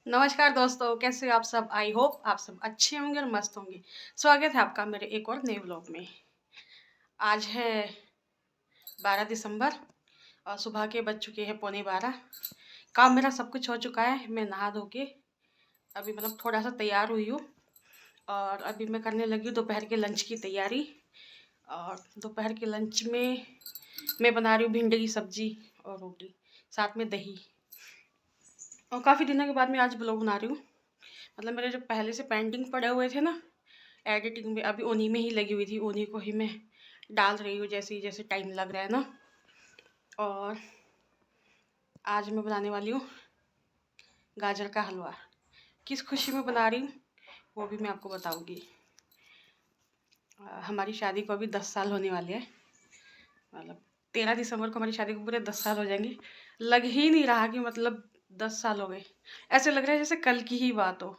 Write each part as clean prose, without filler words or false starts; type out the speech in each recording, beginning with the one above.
नमस्कार दोस्तों, कैसे हो आप सब। आई होप आप सब अच्छे होंगे और मस्त होंगे। स्वागत है आपका मेरे एक और नए व्लॉग में। आज है 12 दिसंबर और सुबह के बज चुके हैं 11:15। काम मेरा सब कुछ हो चुका है। मैं नहा धो के अभी थोड़ा सा तैयार हुई हूँ और अभी मैं करने लगी हूँ दोपहर के लंच की तैयारी। और दोपहर के लंच में मैं बना रही हूँ भिंडी की सब्जी और रोटी, साथ में दही। और काफ़ी दिनों के बाद मैं आज ब्लॉग बना रही हूँ। मेरे जो पहले से पेंडिंग पड़े हुए थे ना एडिटिंग में, अभी उन्हीं में ही लगी हुई थी, उन्हीं को ही मैं डाल रही हूँ जैसे जैसे टाइम लग रहा है ना। और आज मैं बनाने वाली हूँ गाजर का हलवा। किस खुशी में बना रही हूँ वो भी मैं आपको बताऊँगी। हमारी शादी को अभी 10 साल होने वाले हैं। 13 दिसंबर को हमारी शादी को पूरे 10 साल हो जाएंगे। लग ही नहीं रहा कि 10 साल हो गए। ऐसे लग रहा है जैसे कल की ही बात हो।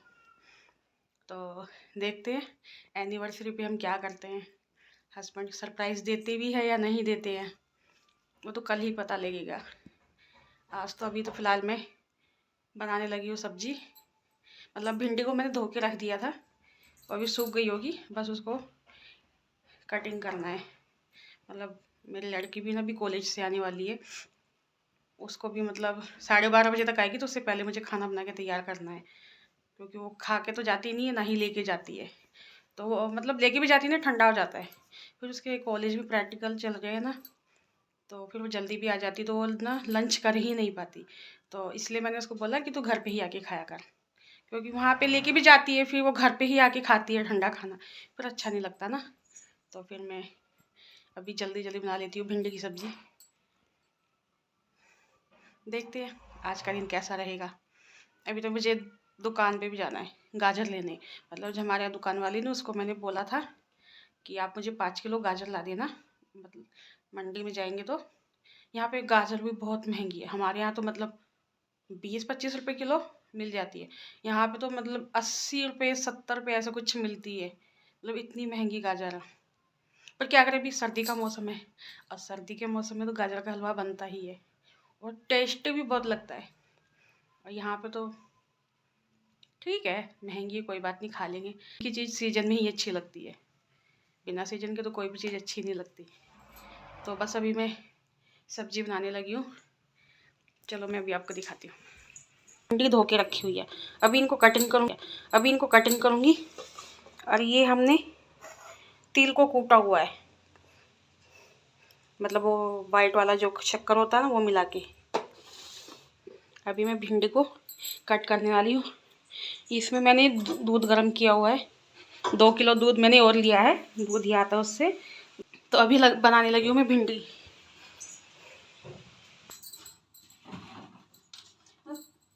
तो देखते हैं एनिवर्सरी पे हम क्या करते हैं। हस्बैंड सरप्राइज़ देते भी है या नहीं देते हैं वो तो कल ही पता लगेगा। आज तो अभी तो फ़िलहाल मैं बनाने लगी हूँ सब्जी। भिंडी को मैंने धो के रख दिया था, अभी सूख गई होगी, बस उसको कटिंग करना है। मेरी लड़की भी ना अभी कॉलेज से आने वाली है, उसको भी 12:30 बजे तक आएगी, तो उससे पहले मुझे खाना बना के तैयार करना है। क्योंकि वो खा के तो जाती नहीं है, ना ही लेके जाती है। तो वो लेके भी जाती है ना, ठंडा हो जाता है। फिर उसके कॉलेज में प्रैक्टिकल चल रहे हैं ना, तो फिर वो जल्दी भी आ जाती, तो वो ना लंच कर ही नहीं पाती। तो इसलिए मैंने उसको बोला कि तू घर पे ही आके खाया कर, क्योंकि वहाँ पे लेके भी जाती है, फिर वो घर पे ही आके खाती है ठंडा खाना, फिर अच्छा नहीं लगता ना। तो फिर मैं अभी जल्दी जल्दी बना लेती हूँ भिंडी की सब्ज़ी। देखते हैं आज का दिन कैसा रहेगा। अभी तो मुझे दुकान पे भी जाना है गाजर लेने। जो हमारे यहाँ दुकान वाली ने, उसको मैंने बोला था कि आप मुझे 5 किलो गाजर ला देना। मंडी में जाएंगे तो यहाँ पे गाजर भी बहुत महंगी है। हमारे यहाँ तो 20-25 रुपये किलो मिल जाती है। यहाँ पे तो 80 रुपये 70 रुपये ऐसा कुछ मिलती है। इतनी महंगी गाजर है। पर क्या करें, अभी सर्दी का मौसम है और सर्दी के मौसम में तो गाजर का हलवा बनता ही है और टेस्ट भी बहुत लगता है। और यहाँ पे तो ठीक है, महंगी है, कोई बात नहीं, खा लेंगे की चीज़ सीजन में ही अच्छी लगती है, बिना सीजन के तो कोई भी चीज़ अच्छी नहीं लगती। तो बस अभी मैं सब्जी बनाने लगी हूँ। चलो मैं अभी आपको दिखाती हूँ। भिंडी धो के रखी हुई है, अभी इनको कटिंग करूँगी। और ये हमने तिल को कूटा हुआ है, वो वाइट वाला जो शक्कर होता है ना, वो मिला के। अभी मैं भिंडी को कट करने वाली हूँ। इसमें मैंने दूध गर्म किया हुआ है, 2 किलो दूध मैंने और लिया है, दूध ही आता है उससे। तो अभी बनाने लगी हूँ मैं भिंडी।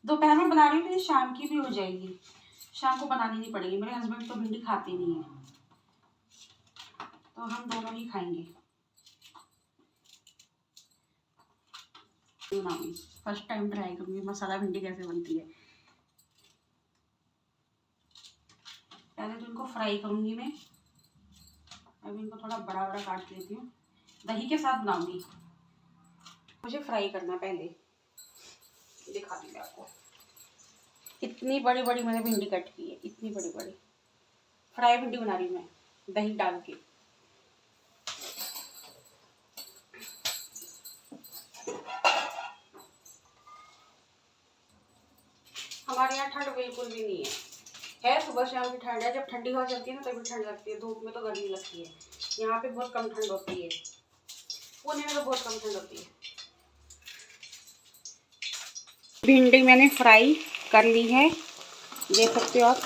दोपहर में बना रही हूँ, तो शाम की भी हो जाएगी, शाम को बनानी नहीं पड़ेगी। मेरे हस्बैंड तो भिंडी खाते नहीं है, तो हम दोनों ही खाएंगे। फर्स्ट टाइम ट्राई करूँगी मसाला भिंडी कैसे बनती है। पहले तो इनको फ्राई करूँगी मैं। अभी इनको थोड़ा बड़ा बड़ा काट लेती हूँ, दही के साथ बनाऊँगी। मुझे फ्राई करना पहले, दिखाती हूँ आपको। इतनी बड़ी बड़ी मैंने भिंडी कट की है, इतनी बड़ी बड़ी फ्राई भिंडी बना रही हूँ मैं, दही डाल के। हमारे यहाँ ठंड बिल्कुल भी नहीं है सुबह शाम की ठंड है। जब ठंडी हवा चलती है ना तभी ठंड लगती है, धूप में तो गर्मी लगती है। यहाँ पे बहुत कम ठंड होती है, पुणे में तो बहुत कम ठंड होती है। भिंडी मैंने फ्राई कर ली है, देख सकते हो आप,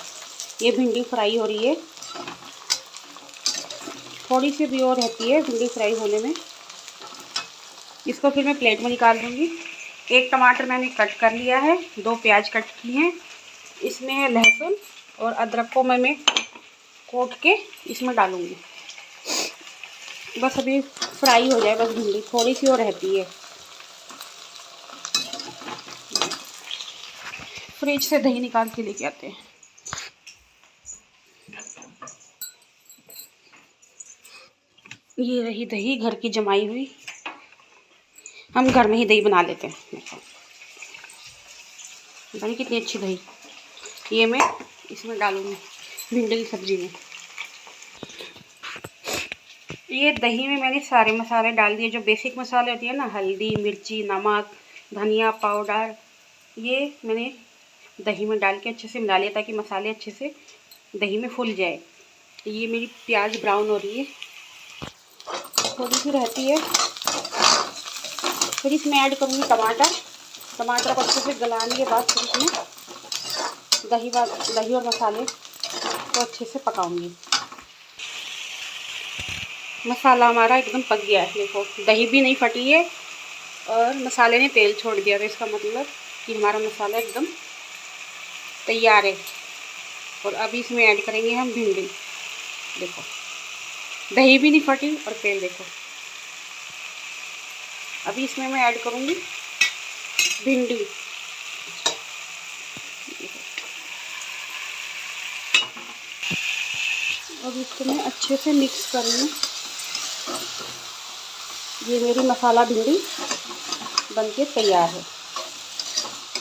ये भिंडी फ्राई हो रही है। थोड़ी सी भी और रहती है भिंडी फ्राई होने में। इसको फिर मैं प्लेट में निकाल दूँगी। 1 टमाटर मैंने कट कर लिया है, 2 प्याज कट की हैं, इसमें है लहसुन और अदरक को मैं कोट के इसमें डालूँगी। बस अभी फ्राई हो जाए, बस भिंडी थोड़ी सी और रहती है। फ्रिज से दही निकाल के लेके आते हैं। ये रही दही घर की जमाई हुई, हम घर में ही दही बना लेते हैं। दही कितनी अच्छी दही, ये मैं इसमें डालूँगी भिंडी की सब्ज़ी में। ये दही में मैंने सारे मसाले डाल दिए, जो बेसिक मसाले होती है ना, हल्दी, मिर्ची, नमक, धनिया पाउडर, ये मैंने दही में डाल के अच्छे से मिला लिया ताकि मसाले अच्छे से दही में फूल जाए। ये मेरी प्याज ब्राउन हो रही है, थोड़ी सी रहती है। फिर इसमें ऐड करूँगी टमाटर को अच्छे से गलाने के बाद फिर इसमें दही और मसाले को अच्छे से पकाऊंगी। मसाला हमारा एकदम पक गया है, देखो दही भी नहीं फटी है और मसाले ने तेल छोड़ दिया, तो इसका मतलब कि हमारा मसाला एकदम तैयार है। और अभी इसमें ऐड करेंगे हम भिंडी। देखो दही भी नहीं फटी और तेल देखो। अभी इसमें मैं ऐड करूँगी भिंडी। अब इसको मैं अच्छे से मिक्स करूँगी। ये मेरी मसाला भिंडी बनके तैयार है।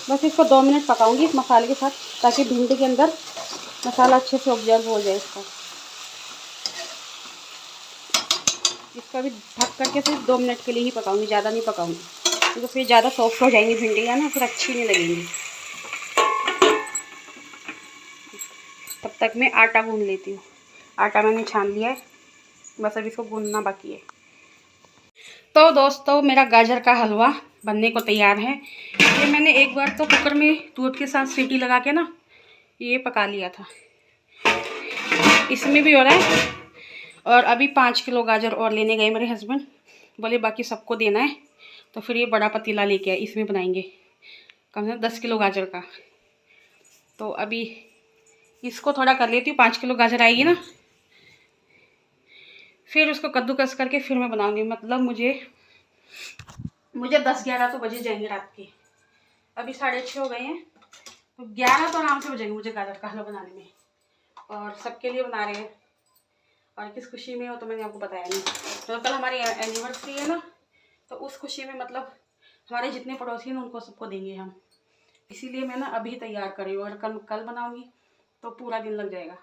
बस इसको 2 मिनट पकाऊंगी इस मसाले के साथ, ताकि भिंडी के अंदर मसाला अच्छे से ऑब्जर्व हो जाए इसका। इसका भी ढक करके सिर्फ 2 मिनट के लिए ही पकाऊंगी, ज़्यादा नहीं पकाऊंगी, क्योंकि फिर ज़्यादा सॉफ्ट हो जाएंगी भिंडियाँ ना, फिर अच्छी नहीं लगेंगी। तब तक मैं आटा गूंद लेती हूँ। आटा मैंने छान लिया है, बस अब इसको गूंदना बाकी है। तो दोस्तों मेरा गाजर का हलवा बनने को तैयार है। ये मैंने एक बार तो कुकर में दूध के साथ सीटी लगा के ना ये पका लिया था, इसमें भी हो रहा है। और अभी 5 किलो गाजर और लेने गए मेरे हस्बैंड, बोले बाकी सबको देना है, तो फिर ये बड़ा पतीला लेके आए, इसमें बनाएंगे कम से कम 10 किलो गाजर का। तो अभी इसको थोड़ा कर लेती हूँ, 5 किलो गाजर आएगी ना, फिर उसको कद्दूकस करके फिर मैं बनाऊंगी। मतलब मुझे 10-11 तो बजे जाएंगे रात के। अभी 6:30 हो गए हैं, तो 11 तो आराम से बजेंगे मुझे गाजर का हलवा बनाने में। और सबके लिए बना रहे हैं, और किस खुशी में हो तो मैंने आपको बताया नहीं। तो कल हमारी एनिवर्सरी है ना, तो उस खुशी में मतलब हमारे जितने पड़ोसी हैं उनको सबको देंगे हम, इसीलिए मैं ना अभी तैयार कर रही हूँ। और कल बनाऊँगी तो पूरा दिन लग जाएगा,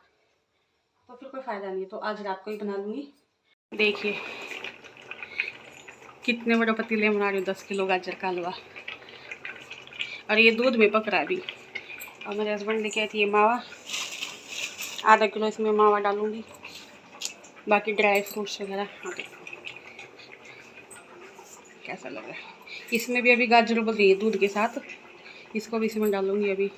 तो फिर कोई फ़ायदा नहीं है, तो आज रात को ही बना लूँगी। देखिए कितने बड़े पतीले बना रही हूँ 10 किलो गाजर का हलवा, और ये दूध में पक रहा है अभी। और मेरे हस्बैंड लेके आए थे ये मावा, आधा किलो इसमें मावा डालूँगी, बाकी ड्राई फ्रूट्स वगैरह। हाँ कैसा लग रहा है, इसमें भी अभी गाजर उबल रही है दूध के साथ, इसको भी इसमें डालूँगी अभी।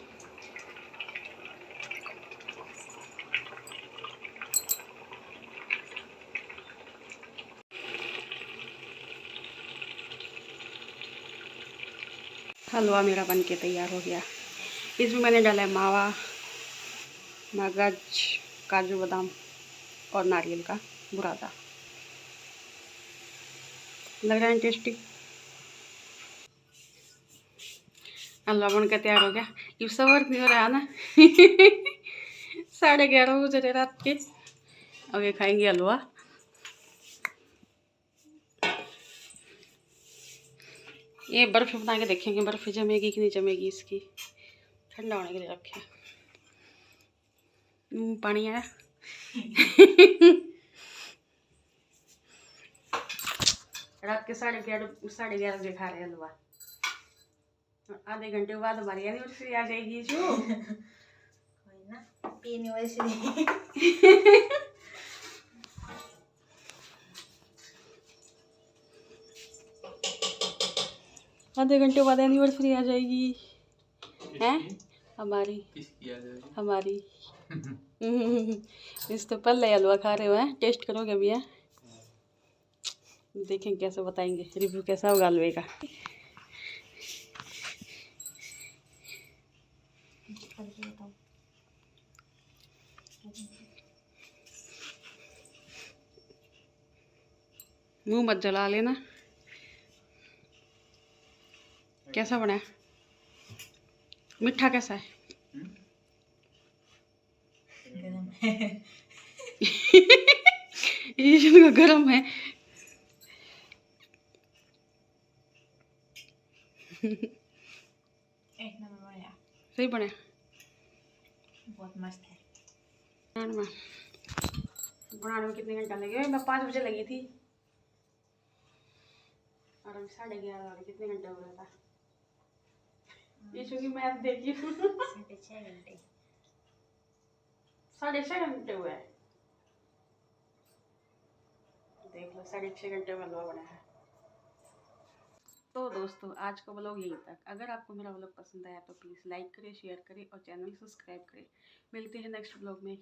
हलवा मेरा बन के तैयार हो गया। इसमें मैंने डाला है मावा, मगज, काजू बादाम और नारियल का बुरादा। लग रहा है टेस्टी। हलवा बन के तैयार हो गया। ये सबर नहीं हो रहा है ना 11:30 बज रहे रात के। अब ये खाएंगे हलवा। ये बर्फ़ बना के देखेंगे, बर्फ़ जमेगी कि नहीं जमेगी इसकी। ठंडा होने के लिए रखे। पानी आया रात के 11:30 बजे खा रहे हैं हलवा। आधे घंटे बाद हमारी एनिवर्सरी आ जाएगी जो कोई ना एनिवर्सरी आधे घंटे बाद एनिवर्सरी आ जाएगी हैं हमारी हमारी इस तो पहले हलवा खा रहे हो हैं, टेस्ट करोगे अभी है, देखें कैसे बताएंगे रिव्यू कैसा होगा हलवे का। मुंह मत जला लेना। कैसा बना है, मीठा कैसा है? ये गरम है सही बने। बहुत मस्त है। बनाने में कितने घंटा लगे? मैं 5 बजे लगी थी और अभी 11:30 कितने घंटे हो गया था? ईशु की मैथ देखी 6.5 घंटे। 6.5 घंटे हुए हैं। देख लो 6.5 घंटे में हलवा बना है। तो दोस्तों आज का व्लॉग यहीं तक। अगर आपको मेरा व्लॉग पसंद आया तो प्लीज़ लाइक करें, शेयर करें और चैनल सब्सक्राइब करें। मिलते हैं नेक्स्ट व्लॉग में।